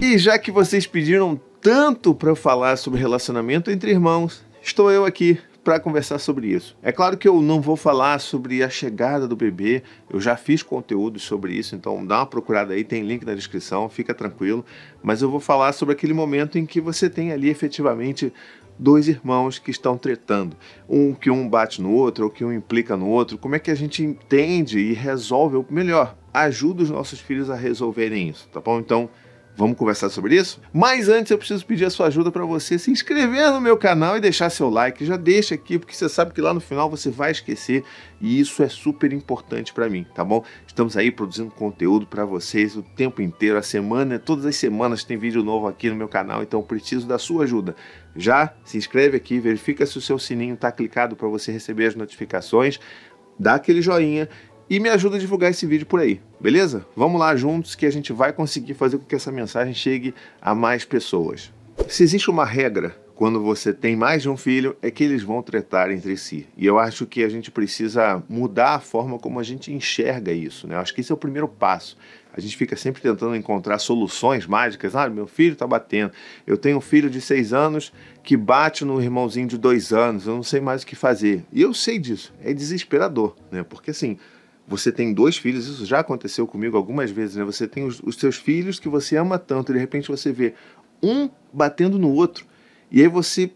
E já que vocês pediram tanto para eu falar sobre relacionamento entre irmãos, estou eu aqui para conversar sobre isso. É claro que eu não vou falar sobre a chegada do bebê, eu já fiz conteúdo sobre isso, então dá uma procurada aí, tem link na descrição, fica tranquilo. Mas eu vou falar sobre aquele momento em que você tem ali efetivamente dois irmãos que estão tretando. Que um bate no outro, ou que um implica no outro. Como é que a gente entende e resolve, ou melhor, ajuda os nossos filhos a resolverem isso, tá bom? Então, vamos conversar sobre isso? Mas antes eu preciso pedir a sua ajuda para você se inscrever no meu canal e deixar seu like. Já deixa aqui, porque você sabe que lá no final você vai esquecer e isso é super importante para mim, tá bom? Estamos aí produzindo conteúdo para vocês o tempo inteiro, a semana, todas as semanas tem vídeo novo aqui no meu canal, então eu preciso da sua ajuda. Já se inscreve aqui, verifica se o seu sininho está clicado para você receber as notificações, dá aquele joinha e me ajuda a divulgar esse vídeo por aí, beleza? Vamos lá juntos que a gente vai conseguir fazer com que essa mensagem chegue a mais pessoas. Se existe uma regra quando você tem mais de um filho, é que eles vão tretar entre si. E eu acho que a gente precisa mudar a forma como a gente enxerga isso, né? Eu acho que esse é o primeiro passo. A gente fica sempre tentando encontrar soluções mágicas. Ah, meu filho está batendo. Eu tenho um filho de 6 anos que bate no irmãozinho de 2 anos. Eu não sei mais o que fazer. E eu sei disso. É desesperador, né? Porque assim, você tem 2 filhos, isso já aconteceu comigo algumas vezes, né? Você tem os seus filhos que você ama tanto e de repente você vê um batendo no outro. E aí você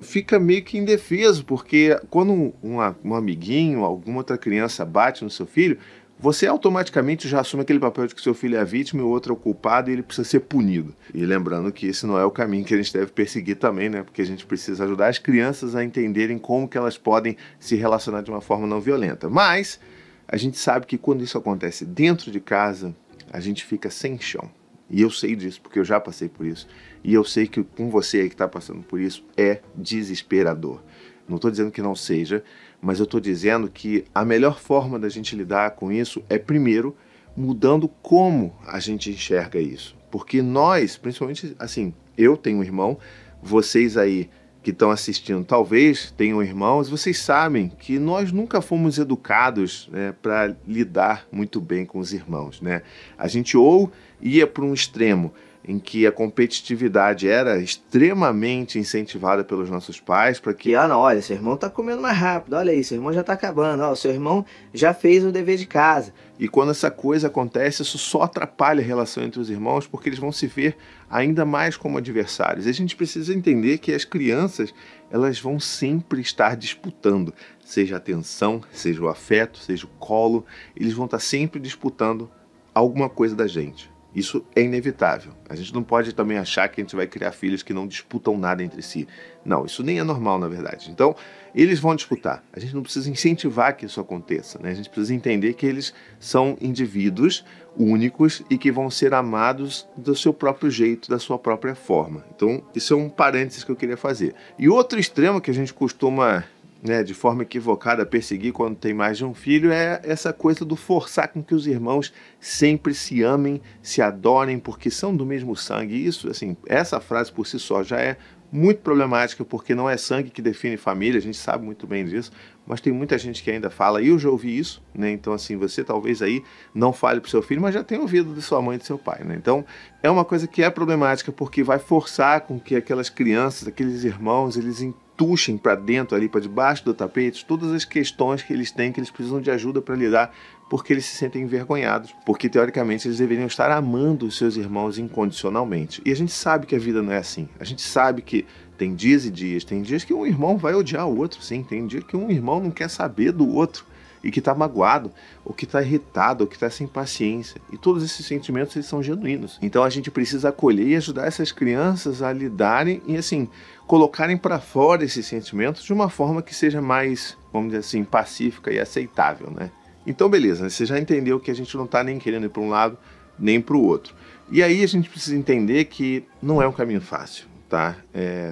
fica meio que indefeso, porque quando um amiguinho, alguma outra criança bate no seu filho, você automaticamente já assume aquele papel de que seu filho é a vítima e o outro é o culpado e ele precisa ser punido. E lembrando que esse não é o caminho que a gente deve perseguir também, né? Porque a gente precisa ajudar as crianças a entenderem como que elas podem se relacionar de uma forma não violenta. Mas a gente sabe que quando isso acontece dentro de casa, a gente fica sem chão. E eu sei disso, porque eu já passei por isso. E eu sei que com você aí que está passando por isso, é desesperador. Não estou dizendo que não seja, mas eu estou dizendo que a melhor forma da gente lidar com isso é, primeiro, mudando como a gente enxerga isso. Porque nós, principalmente, assim, eu tenho um irmão, vocês aí que estão assistindo talvez tenham irmãos, vocês sabem que nós nunca fomos educados, né, para lidar muito bem com os irmãos, né? A gente ou ia para um extremo em que a competitividade era extremamente incentivada pelos nossos pais para que... não, olha, seu irmão tá comendo mais rápido, olha aí, seu irmão já tá acabando, ó, seu irmão já fez o dever de casa. E quando essa coisa acontece, isso só atrapalha a relação entre os irmãos, porque eles vão se ver ainda mais como adversários. E a gente precisa entender que as crianças, elas vão sempre estar disputando, seja a atenção, seja o afeto, seja o colo, eles vão estar sempre disputando alguma coisa da gente. Isso é inevitável. A gente não pode também achar que a gente vai criar filhos que não disputam nada entre si. Não, isso nem é normal, na verdade. Então, eles vão disputar. A gente não precisa incentivar que isso aconteça, né? A gente precisa entender que eles são indivíduos únicos e que vão ser amados do seu próprio jeito, da sua própria forma. Então, isso é um parênteses que eu queria fazer. E outro extremo que a gente costuma, né, de forma equivocada, perseguir quando tem mais de um filho é essa coisa do forçar com que os irmãos sempre se amem, se adorem, porque são do mesmo sangue. E isso, assim, essa frase por si só já é muito problemática, porque não é sangue que define família, a gente sabe muito bem disso, mas tem muita gente que ainda fala, e eu já ouvi isso, né? Então, assim, você talvez aí não fale pro seu filho, mas já tem ouvido de sua mãe e de seu pai, né? Então, é uma coisa que é problemática, porque vai forçar com que aquelas crianças, aqueles irmãos, eles tuxem para dentro, ali para debaixo do tapete, todas as questões que eles têm, que eles precisam de ajuda para lidar, porque eles se sentem envergonhados, porque teoricamente eles deveriam estar amando os seus irmãos incondicionalmente. E a gente sabe que a vida não é assim. A gente sabe que tem dias e dias, tem dias que um irmão vai odiar o outro, sim, tem dia que um irmão não quer saber do outro e que está magoado, ou que está irritado, ou que está sem paciência. E todos esses sentimentos, eles são genuínos. Então a gente precisa acolher e ajudar essas crianças a lidarem e, assim, colocarem para fora esses sentimentos de uma forma que seja mais, vamos dizer assim, pacífica e aceitável, né? Então, beleza, você já entendeu que a gente não está nem querendo ir para um lado, nem para o outro. E aí a gente precisa entender que não é um caminho fácil, tá?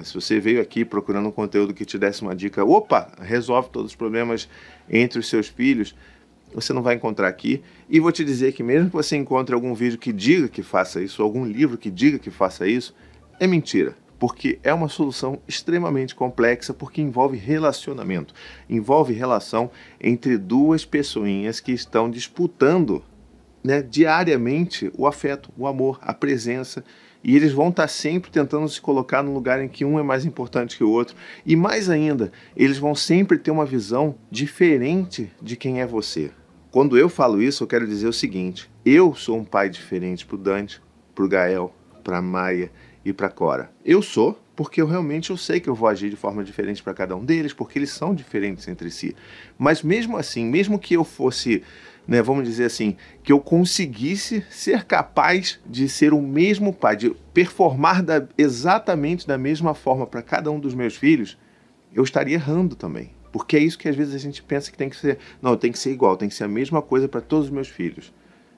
Se você veio aqui procurando um conteúdo que te desse uma dica, opa, resolve todos os problemas entre os seus filhos, você não vai encontrar aqui. E vou te dizer que mesmo que você encontre algum vídeo que diga que faça isso, algum livro que diga que faça isso, é mentira. Porque é uma solução extremamente complexa, porque envolve relacionamento, envolve relação entre duas pessoinhas que estão disputando, né, diariamente o afeto, o amor, a presença. E eles vão estar sempre tentando se colocar no lugar em que um é mais importante que o outro. E mais ainda, eles vão sempre ter uma visão diferente de quem é você. Quando eu falo isso, eu quero dizer o seguinte: eu sou um pai diferente para o Dante, para o Gael, para a Maia e para a Cora. Eu sou, porque eu sei que eu vou agir de forma diferente para cada um deles, porque eles são diferentes entre si. Mas mesmo assim, mesmo que eu fosse, vamos dizer assim, que eu conseguisse ser capaz de ser o mesmo pai, de performar exatamente da mesma forma para cada um dos meus filhos, eu estaria errando também. Porque é isso que às vezes a gente pensa que tem que ser. Não, tem que ser igual, tem que ser a mesma coisa para todos os meus filhos.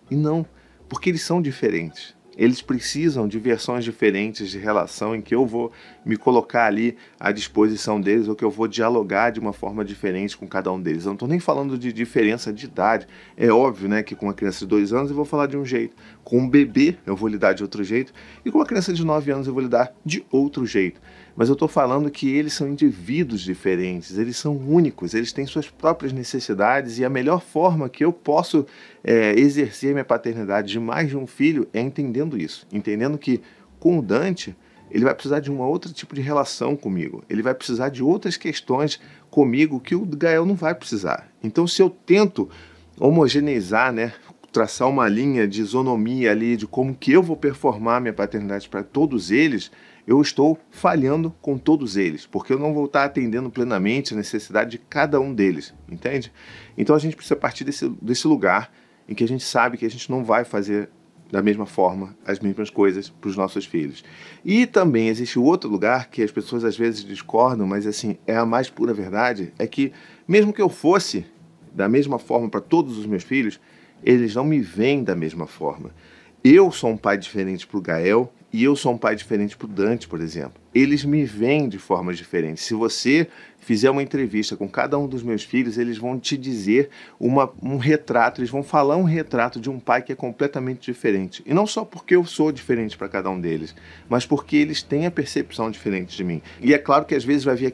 E não, porque eles são diferentes. Eles precisam de versões diferentes de relação em que eu vou me colocar ali à disposição deles ou que eu vou dialogar de uma forma diferente com cada um deles. Eu não estou nem falando de diferença de idade. É óbvio, né, que com uma criança de 2 anos eu vou falar de um jeito. Com um bebê eu vou lidar de outro jeito. E com uma criança de 9 anos eu vou lidar de outro jeito. Mas eu estou falando que eles são indivíduos diferentes, eles são únicos, eles têm suas próprias necessidades e a melhor forma que eu posso exercer minha paternidade de mais de um filho é entendendo isso. Entendendo que com o Dante, ele vai precisar de um outro tipo de relação comigo. Ele vai precisar de outras questões comigo que o Gael não vai precisar. Então, se eu tento homogeneizar, traçar uma linha de isonomia ali, de como que eu vou performar minha paternidade para todos eles, eu estou falhando com todos eles, porque eu não vou estar atendendo plenamente a necessidade de cada um deles, entende? Então a gente precisa partir desse lugar em que a gente sabe que a gente não vai fazer da mesma forma as mesmas coisas para os nossos filhos. E também existe o outro lugar que as pessoas às vezes discordam, mas assim, é a mais pura verdade, é que mesmo que eu fosse da mesma forma para todos os meus filhos, eles não me veem da mesma forma. Eu sou um pai diferente para o Gael e eu sou um pai diferente para o Dante, por exemplo. Eles me veem de formas diferentes. Se você fizer uma entrevista com cada um dos meus filhos, eles vão te dizer um retrato, eles vão falar um retrato de um pai que é completamente diferente. E não só porque eu sou diferente para cada um deles, mas porque eles têm a percepção diferente de mim. E é claro que às vezes vai vir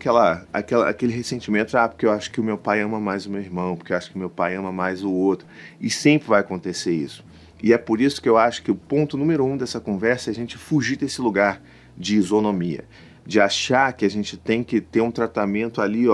aquele ressentimento, porque eu acho que o meu pai ama mais o meu irmão, porque eu acho que o meu pai ama mais o outro. E sempre vai acontecer isso. E é por isso que eu acho que o ponto número 1 dessa conversa é a gente fugir desse lugar de isonomia, de achar que a gente tem que ter um tratamento ali,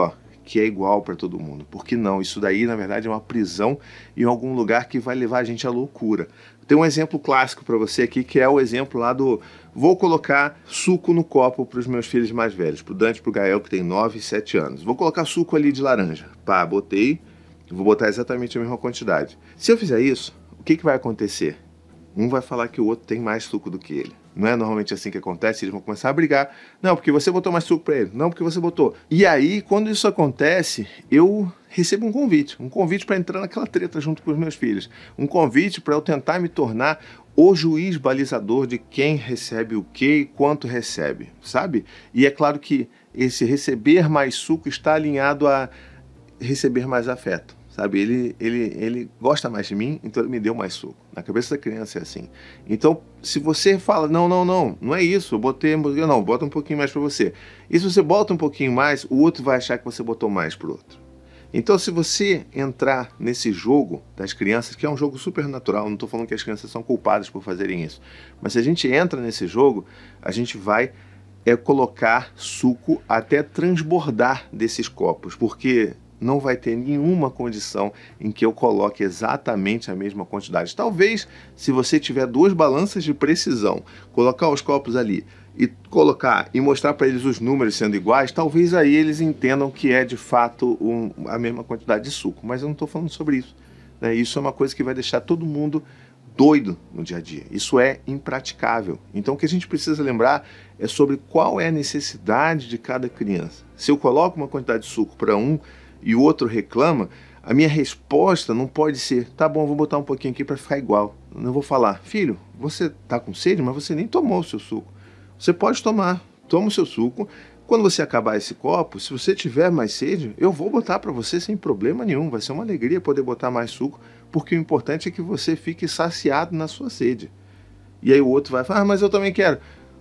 que é igual para todo mundo. Porque não, isso daí na verdade é uma prisão em algum lugar que vai levar a gente à loucura. Tem um exemplo clássico para você aqui, que é o exemplo lá do vou colocar suco no copo para os meus filhos mais velhos, para o Dante e para o Gael, que tem 9 e 7 anos. Vou colocar suco ali de laranja. Pá, botei, vou botar exatamente a mesma quantidade. Se eu fizer isso, o que vai acontecer? Um vai falar que o outro tem mais suco do que ele. Não é normalmente assim que acontece? Eles vão começar a brigar. Não, porque você botou mais suco para ele. Não, porque você botou. E aí, quando isso acontece, eu recebo um convite para entrar naquela treta junto com os meus filhos. Um convite para eu tentar me tornar o juiz balizador de quem recebe o quê e quanto recebe, sabe? E é claro que esse receber mais suco está alinhado a receber mais afeto. Sabe, ele gosta mais de mim, então ele me deu mais suco. Na cabeça da criança é assim. Então, se você fala, não é isso, eu botei, não, bota um pouquinho mais para você. E se você bota um pouquinho mais, o outro vai achar que você botou mais pro outro. Então, se você entrar nesse jogo das crianças, que é um jogo super natural, não estou falando que as crianças são culpadas por fazerem isso, mas se a gente entra nesse jogo, a gente vai colocar suco até transbordar desses copos, porque não vai ter nenhuma condição em que eu coloque exatamente a mesma quantidade. Talvez, se você tiver 2 balanças de precisão, colocar os copos ali e colocar e mostrar para eles os números sendo iguais, talvez aí eles entendam que é de fato a mesma quantidade de suco. Mas eu não estou falando sobre isso. Isso é uma coisa que vai deixar todo mundo doido no dia a dia. Isso é impraticável. Então o que a gente precisa lembrar é sobre qual é a necessidade de cada criança. Se eu coloco uma quantidade de suco para um e o outro reclama, a minha resposta não pode ser, tá bom, vou botar um pouquinho aqui para ficar igual. Não vou falar, filho, você tá com sede, mas você nem tomou o seu suco. Você pode tomar, toma o seu suco. Quando você acabar esse copo, se você tiver mais sede, eu vou botar para você sem problema nenhum. Vai ser uma alegria poder botar mais suco, porque o importante é que você fique saciado na sua sede. E aí o outro vai falar, mas eu também quero.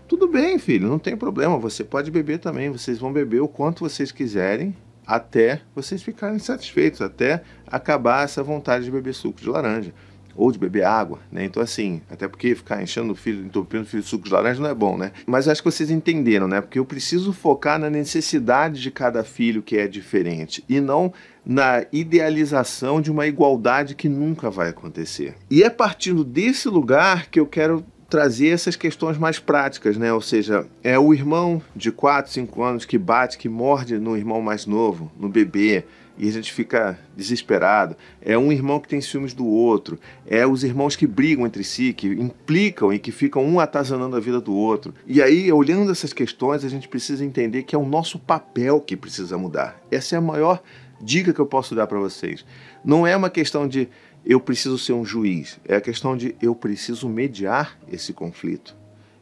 Tudo bem, filho, não tem problema, você pode beber também. Vocês vão beber o quanto vocês quiserem, até vocês ficarem satisfeitos, até acabar essa vontade de beber suco de laranja. ou de beber água, né? Então assim, até porque ficar enchendo o filho, entupindo o filho de suco de laranja não é bom, né? Mas acho que vocês entenderam, né? Porque eu preciso focar na necessidade de cada filho que é diferente e não na idealização de uma igualdade que nunca vai acontecer. E é partindo desse lugar que eu quero trazer essas questões mais práticas, né? Ou seja, é o irmão de 4, 5 anos que bate, que morde no irmão mais novo, no bebê, e a gente fica desesperado. É um irmão que tem ciúmes do outro. É os irmãos que brigam entre si, que implicam e que ficam um atazanando a vida do outro. E aí, olhando essas questões, a gente precisa entender que é o nosso papel que precisa mudar. Essa é a maior dica que eu posso dar para vocês. Não é uma questão de eu preciso ser um juiz. É a questão de eu preciso mediar esse conflito.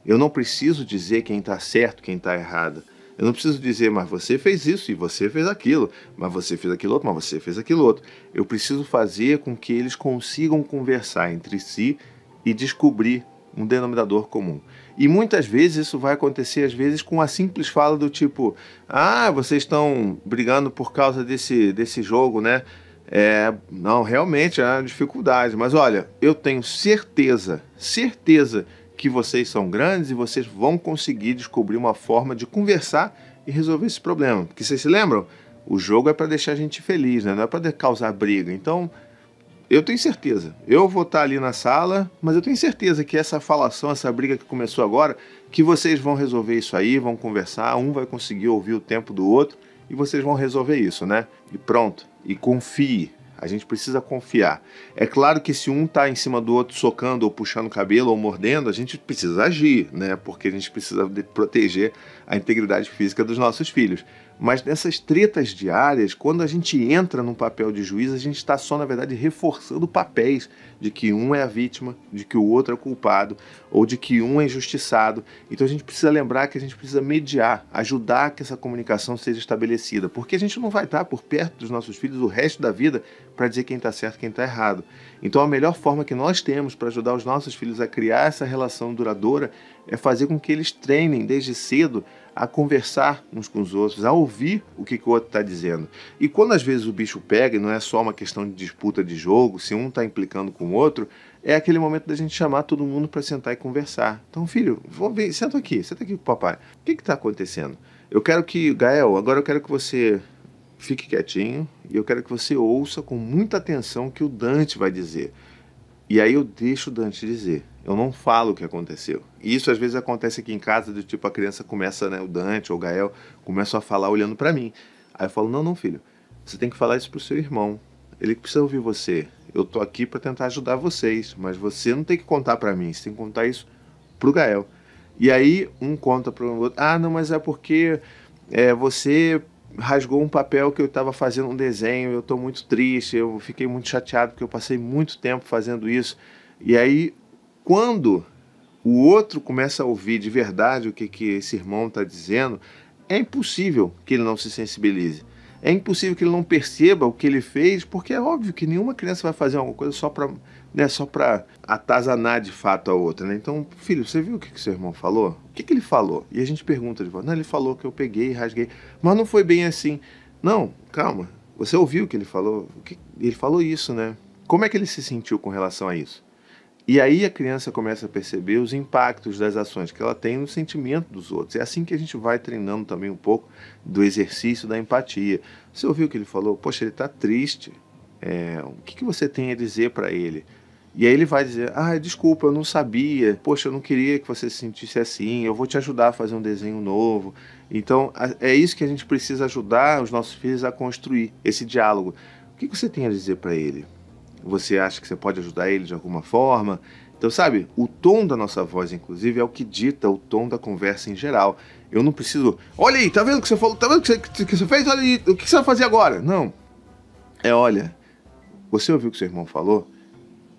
Eu não preciso dizer quem está certo, quem está errado. Eu não preciso dizer, mas você fez isso e você fez aquilo, mas você fez aquilo outro, mas você fez aquilo outro. Eu preciso fazer com que eles consigam conversar entre si e descobrir um denominador comum. E muitas vezes isso vai acontecer, às vezes, com a simples fala do tipo, vocês estão brigando por causa desse jogo, né? Não, realmente é uma dificuldade, mas olha, eu tenho certeza que vocês são grandes e vocês vão conseguir descobrir uma forma de conversar e resolver esse problema. Porque vocês se lembram? O jogo é para deixar a gente feliz, né? Não é para causar briga. Então, eu tenho certeza. Eu vou estar ali na sala, mas eu tenho certeza que essa falação, essa briga que começou agora, que vocês vão resolver isso aí, vão conversar, um vai conseguir ouvir o tempo do outro e vocês vão resolver isso, né? E pronto. E confie. A gente precisa confiar. É claro que se um está em cima do outro socando ou puxando o cabelo ou mordendo, a gente precisa agir, né? Porque a gente precisa proteger a integridade física dos nossos filhos. Mas nessas tretas diárias, quando a gente entra num papel de juiz, a gente está só, na verdade, reforçando papéis de que um é a vítima, de que o outro é o culpado, ou de que um é injustiçado. Então a gente precisa lembrar que a gente precisa mediar, ajudar que essa comunicação seja estabelecida, porque a gente não vai estar por perto dos nossos filhos o resto da vida para dizer quem está certo e quem está errado. Então a melhor forma que nós temos para ajudar os nossos filhos a criar essa relação duradoura é fazer com que eles treinem desde cedo a conversar uns com os outros, a ouvir o que o outro está dizendo. E quando às vezes o bicho pega, e não é só uma questão de disputa de jogo, se um está implicando com o outro, é aquele momento da gente chamar todo mundo para sentar e conversar. Então, filho, senta aqui com o papai. O que está acontecendo? Gael, agora eu quero que você fique quietinho e eu quero que você ouça com muita atenção o que o Dante vai dizer. E aí eu deixo o Dante dizer. Eu não falo o que aconteceu. E isso às vezes acontece aqui em casa, do tipo a criança começa, né, o Dante ou o Gael, começam a falar olhando para mim. Aí eu falo, não, filho, você tem que falar isso pro seu irmão. Ele precisa ouvir você. Eu tô aqui para tentar ajudar vocês, mas você não tem que contar para mim, você tem que contar isso pro Gael. E aí um conta pro outro, não, mas é porque você rasgou um papel que eu estava fazendo um desenho, eu estou muito triste, eu fiquei muito chateado porque eu passei muito tempo fazendo isso. E aí, quando o outro começa a ouvir de verdade o que esse irmão está dizendo, é impossível que ele não se sensibilize. É impossível que ele não perceba o que ele fez, porque é óbvio que nenhuma criança vai fazer alguma coisa só para atazanar de fato a outra, né? Então, filho, você viu o que seu irmão falou? O que ele falou? E a gente pergunta de volta. Não, ele falou que eu peguei e rasguei. Mas não foi bem assim. Não, calma. Você ouviu o que ele falou? Ele falou isso, né? Como é que ele se sentiu com relação a isso? E aí a criança começa a perceber os impactos das ações que ela tem no sentimento dos outros. É assim que a gente vai treinando também um pouco do exercício da empatia. Você ouviu o que ele falou? Poxa, ele está triste. O que você tem a dizer para ele? E aí ele vai dizer, desculpa, eu não sabia. Poxa, eu não queria que você se sentisse assim. Eu vou te ajudar a fazer um desenho novo. Então, é isso que a gente precisa ajudar os nossos filhos a construir, esse diálogo. O que você tem a dizer para ele? Você acha que você pode ajudar ele de alguma forma? Então, sabe, o tom da nossa voz, inclusive, é o que dita o tom da conversa em geral. Eu não preciso... Olha aí, tá vendo o que você falou? Tá vendo o que você fez? Olha aí, o que você vai fazer agora? Não. Olha, você ouviu o que seu irmão falou?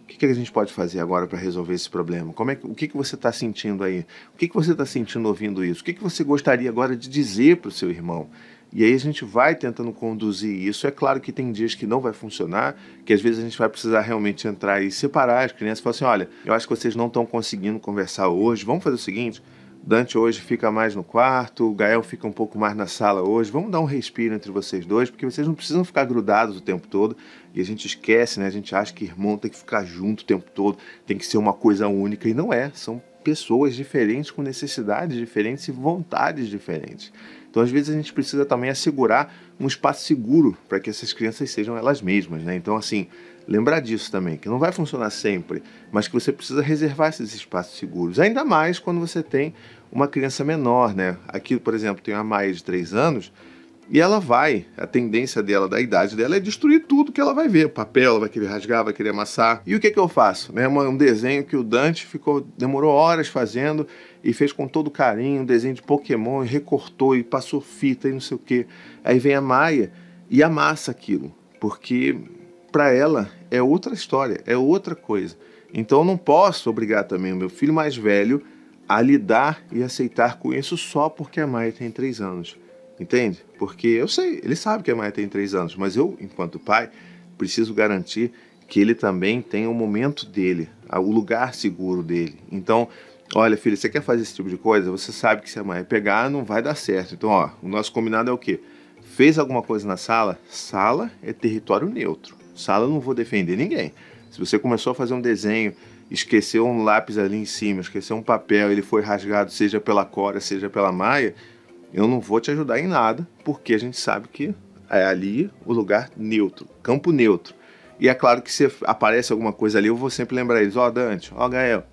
O que a gente pode fazer agora para resolver esse problema? O que você está sentindo aí? O que você está sentindo ouvindo isso? O que você gostaria agora de dizer para o seu irmão? E aí a gente vai tentando conduzir isso. É claro que tem dias que não vai funcionar, que às vezes a gente vai precisar realmente entrar e separar as crianças e falar assim, olha, eu acho que vocês não estão conseguindo conversar hoje, vamos fazer o seguinte, Dante hoje fica mais no quarto, o Gael fica um pouco mais na sala hoje. Vamos dar um respiro entre vocês dois, porque vocês não precisam ficar grudados o tempo todo. E a gente esquece, né? A gente acha que irmão tem que ficar junto o tempo todo, tem que ser uma coisa única. E não é, são pessoas diferentes, com necessidades diferentes e vontades diferentes. Então, às vezes, a gente precisa também assegurar um espaço seguro para que essas crianças sejam elas mesmas, né? Então, assim, lembrar disso também, que não vai funcionar sempre, mas que você precisa reservar esses espaços seguros. Ainda mais quando você tem uma criança menor, né? Aqui, por exemplo, tem uma Maia de 3 anos e ela a tendência dela, da idade dela, é destruir tudo que ela vai ver. Papel, ela vai querer rasgar, vai querer amassar. E o que eu faço? Né? Um desenho que o Dante demorou horas fazendo e fez com todo carinho, um desenho de Pokémon, e recortou e passou fita e não sei o quê. Aí vem a Maia e amassa aquilo, porque para ela é outra história, é outra coisa. Então eu não posso obrigar também o meu filho mais velho a lidar e aceitar com isso só porque a Maia tem 3 anos. Entende? Porque eu sei, ele sabe que a Maia tem 3 anos, mas eu, enquanto pai, preciso garantir que ele também tenha o momento dele, o lugar seguro dele. Então, olha, filho, você quer fazer esse tipo de coisa? Você sabe que se a Maia pegar, não vai dar certo. Então, ó, o nosso combinado é o quê? Fez alguma coisa na sala? Sala é território neutro. Sala eu não vou defender ninguém. Se você começou a fazer um desenho, esqueceu um lápis ali em cima, esqueceu um papel, ele foi rasgado, seja pela Cora, seja pela Maia, eu não vou te ajudar em nada, porque a gente sabe que é ali o lugar neutro, campo neutro. E é claro que se aparece alguma coisa ali, eu vou sempre lembrar eles, ó, Dante, ó, Gael,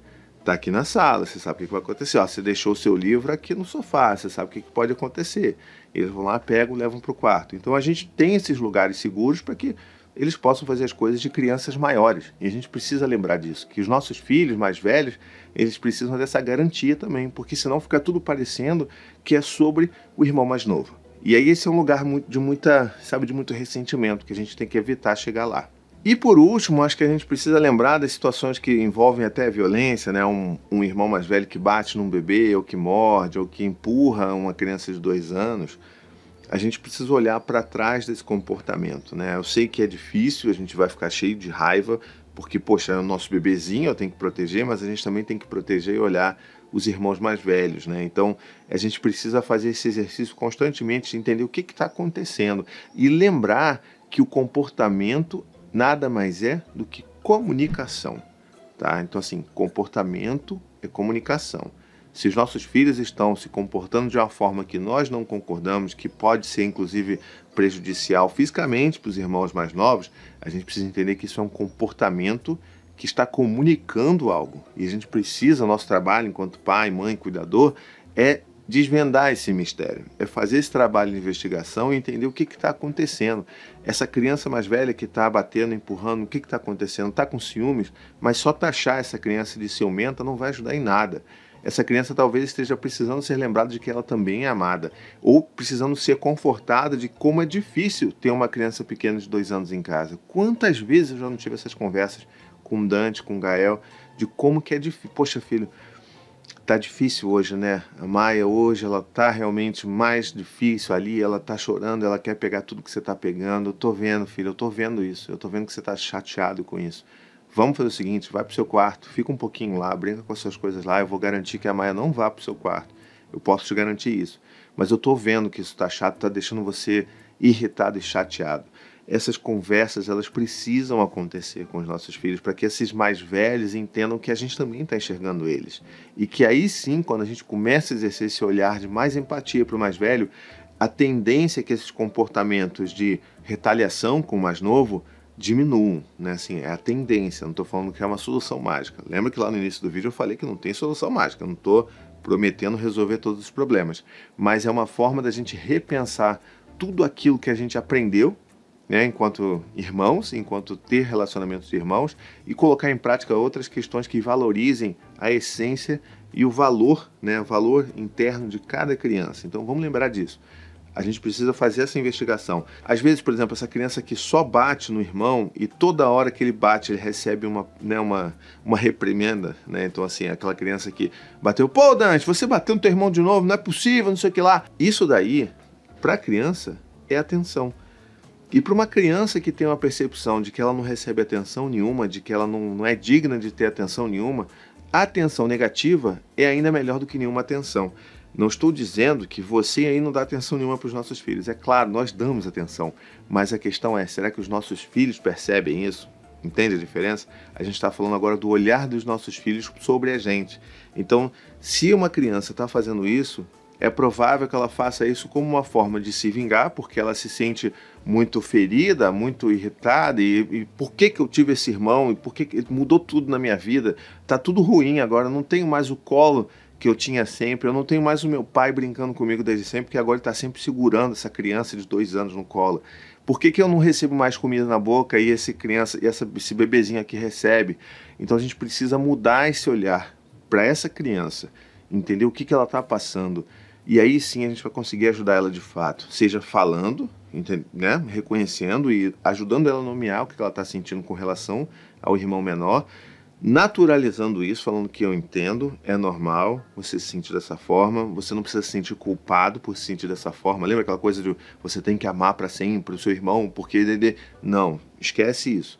tá aqui na sala, você sabe o que vai acontecer, ó, você deixou o seu livro aqui no sofá, você sabe o que pode acontecer. Eles vão lá, pegam, levam para o quarto. Então a gente tem esses lugares seguros para que eles possam fazer as coisas de crianças maiores. E a gente precisa lembrar disso, que os nossos filhos mais velhos, eles precisam dessa garantia também, porque senão fica tudo parecendo que é sobre o irmão mais novo. E aí esse é um lugar de muito ressentimento, que a gente tem que evitar chegar lá. E por último, acho que a gente precisa lembrar das situações que envolvem até violência, né? Um irmão mais velho que bate num bebê, ou que morde, ou que empurra uma criança de 2 anos. A gente precisa olhar para trás desse comportamento, né? Eu sei que é difícil, a gente vai ficar cheio de raiva, porque, poxa, é o nosso bebezinho, eu tenho que proteger, mas a gente também tem que proteger e olhar os irmãos mais velhos, né? Então, a gente precisa fazer esse exercício constantemente de entender o que está acontecendo e lembrar que o comportamento nada mais é do que comunicação, tá? Então, assim, comportamento é comunicação. Se os nossos filhos estão se comportando de uma forma que nós não concordamos, que pode ser inclusive prejudicial fisicamente para os irmãos mais novos, a gente precisa entender que isso é um comportamento que está comunicando algo. E a gente precisa, nosso trabalho enquanto pai, mãe, cuidador, é desvendar esse mistério, é fazer esse trabalho de investigação e entender o que está acontecendo. Essa criança mais velha que está batendo, empurrando, o que está acontecendo? Está com ciúmes, mas só taxar essa criança de ciumenta não vai ajudar em nada. Essa criança talvez esteja precisando ser lembrada de que ela também é amada, ou precisando ser confortada de como é difícil ter uma criança pequena de 2 anos em casa. Quantas vezes eu já não tive essas conversas com o Dante, com o Gael, de como que é difícil. Poxa, filho, tá difícil hoje, né? A Maia hoje, ela tá realmente mais difícil ali, ela tá chorando, ela quer pegar tudo que você tá pegando. Eu tô vendo, filho, eu tô vendo isso, eu tô vendo que você tá chateado com isso. Vamos fazer o seguinte, vai pro seu quarto, fica um pouquinho lá, brinca com as suas coisas lá, eu vou garantir que a Maia não vá pro seu quarto. Eu posso te garantir isso. Mas eu tô vendo que isso tá chato, tá deixando você irritado e chateado. Essas conversas, elas precisam acontecer com os nossos filhos para que esses mais velhos entendam que a gente também está enxergando eles. E que aí sim, quando a gente começa a exercer esse olhar de mais empatia para o mais velho, a tendência é que esses comportamentos de retaliação com o mais novo diminuam, né? Assim, é a tendência, não estou falando que é uma solução mágica. Lembra que lá no início do vídeo eu falei que não tem solução mágica, eu não estou prometendo resolver todos os problemas, mas é uma forma da gente repensar tudo aquilo que a gente aprendeu, né, enquanto irmãos, enquanto ter relacionamentos de irmãos, e colocar em prática outras questões que valorizem a essência e o valor, né, o valor interno de cada criança. Então vamos lembrar disso. A gente precisa fazer essa investigação. Às vezes, por exemplo, essa criança que só bate no irmão e toda hora que ele bate ele recebe uma reprimenda, né? Então, assim, aquela criança que bateu, pô, Dante, você bateu no teu irmão de novo, não é possível, não sei o que lá. Isso daí, para a criança, é atenção. E para uma criança que tem uma percepção de que ela não recebe atenção nenhuma, de que ela não é digna de ter atenção nenhuma, atenção negativa é ainda melhor do que nenhuma atenção. Não estou dizendo que você aí não dá atenção nenhuma para os nossos filhos. É claro, nós damos atenção, mas a questão é, será que os nossos filhos percebem isso? Entende a diferença? A gente está falando agora do olhar dos nossos filhos sobre a gente. Então, se uma criança está fazendo isso, é provável que ela faça isso como uma forma de se vingar, porque ela se sente muito ferida, muito irritada, e por que eu tive esse irmão, e por que mudou tudo na minha vida, tá tudo ruim agora, eu não tenho mais o colo que eu tinha sempre, eu não tenho mais o meu pai brincando comigo desde sempre, porque agora ele está sempre segurando essa criança de 2 anos no colo. Por que eu não recebo mais comida na boca e esse bebezinho aqui recebe? Então a gente precisa mudar esse olhar para essa criança, entender o que ela está passando. E aí sim a gente vai conseguir ajudar ela de fato, seja falando, né, reconhecendo e ajudando ela a nomear o que ela está sentindo com relação ao irmão menor, naturalizando isso, falando que eu entendo, é normal você se sentir dessa forma, você não precisa se sentir culpado por se sentir dessa forma. Lembra aquela coisa de você tem que amar para sempre o seu irmão, porque... Não, esquece isso.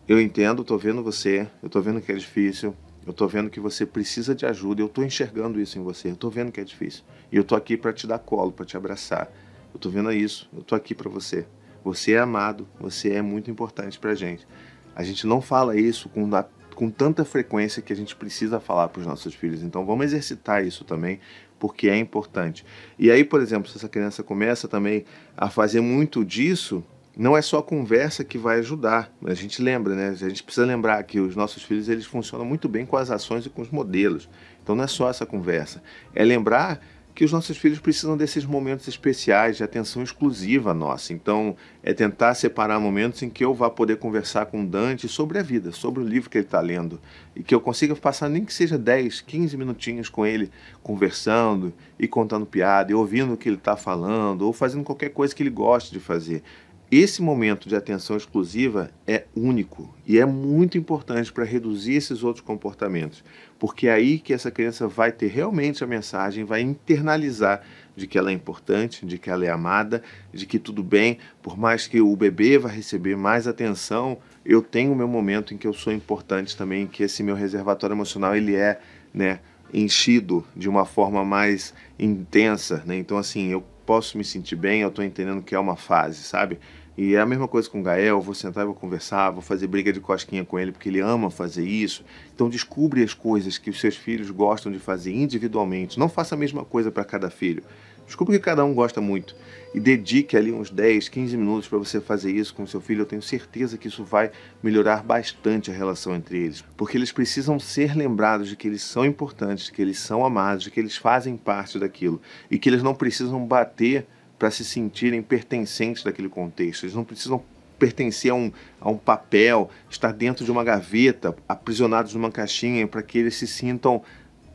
Eu entendo, estou vendo você, eu estou vendo que é difícil, eu estou vendo que você precisa de ajuda, eu estou enxergando isso em você, eu estou vendo que é difícil. E eu estou aqui para te dar colo, para te abraçar. Eu estou vendo isso, eu estou aqui para você. Você é amado, você é muito importante para a gente. A gente não fala isso com tanta frequência que a gente precisa falar para os nossos filhos. Então vamos exercitar isso também, porque é importante. E aí, por exemplo, se essa criança começa também a fazer muito disso, não é só a conversa que vai ajudar. A gente lembra, né? A gente precisa lembrar que os nossos filhos eles funcionam muito bem com as ações e com os modelos. Então não é só essa conversa. É lembrar que os nossos filhos precisam desses momentos especiais de atenção exclusiva nossa. Então é tentar separar momentos em que eu vá poder conversar com o Dante sobre a vida, sobre o livro que ele está lendo. E que eu consiga passar nem que seja 10, 15 minutinhos com ele, conversando e contando piada, e ouvindo o que ele está falando, ou fazendo qualquer coisa que ele goste de fazer. Esse momento de atenção exclusiva é único e é muito importante para reduzir esses outros comportamentos, porque é aí que essa criança vai ter realmente a mensagem, vai internalizar de que ela é importante, de que ela é amada, de que tudo bem, por mais que o bebê vá receber mais atenção, eu tenho o meu momento em que eu sou importante também, que esse meu reservatório emocional ele é, né, enchido de uma forma mais intensa, né? Então assim, eu posso me sentir bem, eu estou entendendo que é uma fase, sabe? E é a mesma coisa com o Gael, vou sentar e vou conversar, vou fazer briga de cosquinha com ele, porque ele ama fazer isso. Então descubra as coisas que os seus filhos gostam de fazer individualmente. Não faça a mesma coisa para cada filho. Descubra que cada um gosta muito. E dedique ali uns 10, 15 minutos para você fazer isso com o seu filho. Eu tenho certeza que isso vai melhorar bastante a relação entre eles. Porque eles precisam ser lembrados de que eles são importantes, de que eles são amados, de que eles fazem parte daquilo. E que eles não precisam bater para se sentirem pertencentes daquele contexto. Eles não precisam pertencer a um papel, estar dentro de uma gaveta, aprisionados numa caixinha, para que eles se sintam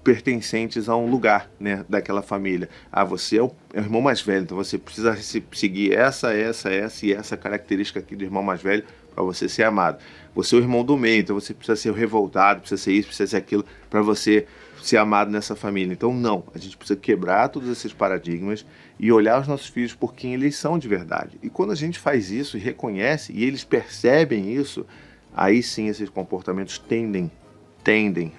pertencentes a um lugar, né, daquela família. Ah, você é o irmão mais velho, então você precisa seguir essa característica aqui do irmão mais velho para você ser amado. Você é o irmão do meio, então você precisa ser o revoltado, precisa ser isso, precisa ser aquilo, para você ser amado nessa família. Então não, a gente precisa quebrar todos esses paradigmas e olhar os nossos filhos por quem eles são de verdade. E quando a gente faz isso e reconhece, e eles percebem isso, aí sim esses comportamentos tendem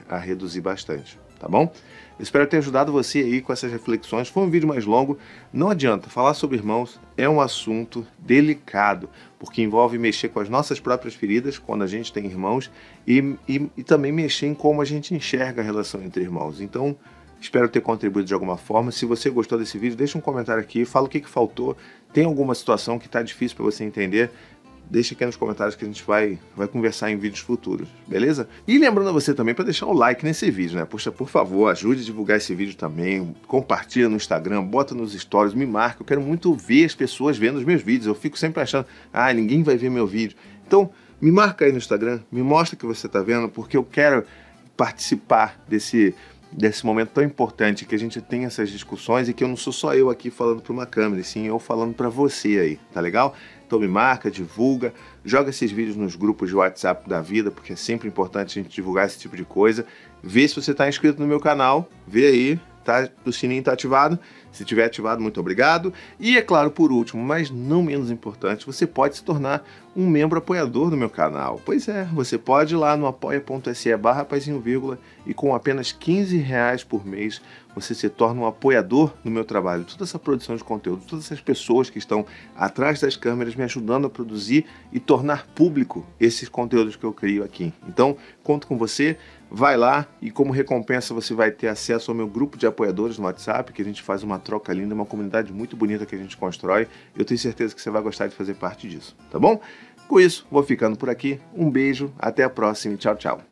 a reduzir bastante, tá bom? Eu espero ter ajudado você aí com essas reflexões. Foi um vídeo mais longo, não adianta, falar sobre irmãos é um assunto delicado, porque envolve mexer com as nossas próprias feridas quando a gente tem irmãos e também mexer em como a gente enxerga a relação entre irmãos. Então, espero ter contribuído de alguma forma. Se você gostou desse vídeo, deixa um comentário aqui, fala o que faltou, tem alguma situação que está difícil para você entender, deixa aqui nos comentários que a gente vai conversar em vídeos futuros, beleza? E lembrando a você também para deixar o like nesse vídeo, né? Poxa, por favor, ajude a divulgar esse vídeo também, compartilha no Instagram, bota nos stories, me marca, eu quero muito ver as pessoas vendo os meus vídeos, eu fico sempre achando, ninguém vai ver meu vídeo. Então, me marca aí no Instagram, me mostra que você está vendo, porque eu quero participar desse momento tão importante, que a gente tem essas discussões e que eu não sou só eu aqui falando para uma câmera, e sim eu falando para você aí, tá legal? Então me marca, divulga, joga esses vídeos nos grupos de WhatsApp da vida, porque é sempre importante a gente divulgar esse tipo de coisa. Vê se você está inscrito no meu canal, vê aí, do sininho está ativado. Se tiver ativado, muito obrigado. E é claro, por último, mas não menos importante, você pode se tornar um membro apoiador do meu canal. Pois é, você pode ir lá no apoia.se/Rapazinho, e com apenas R$15 por mês você se torna um apoiador do meu trabalho. Toda essa produção de conteúdo, todas essas pessoas que estão atrás das câmeras me ajudando a produzir e tornar público esses conteúdos que eu crio aqui. Então, conto com você. Vai lá e como recompensa você vai ter acesso ao meu grupo de apoiadores no WhatsApp, que a gente faz uma troca linda, uma comunidade muito bonita que a gente constrói. Eu tenho certeza que você vai gostar de fazer parte disso, tá bom? Com isso, vou ficando por aqui. Um beijo, até a próxima e tchau, tchau.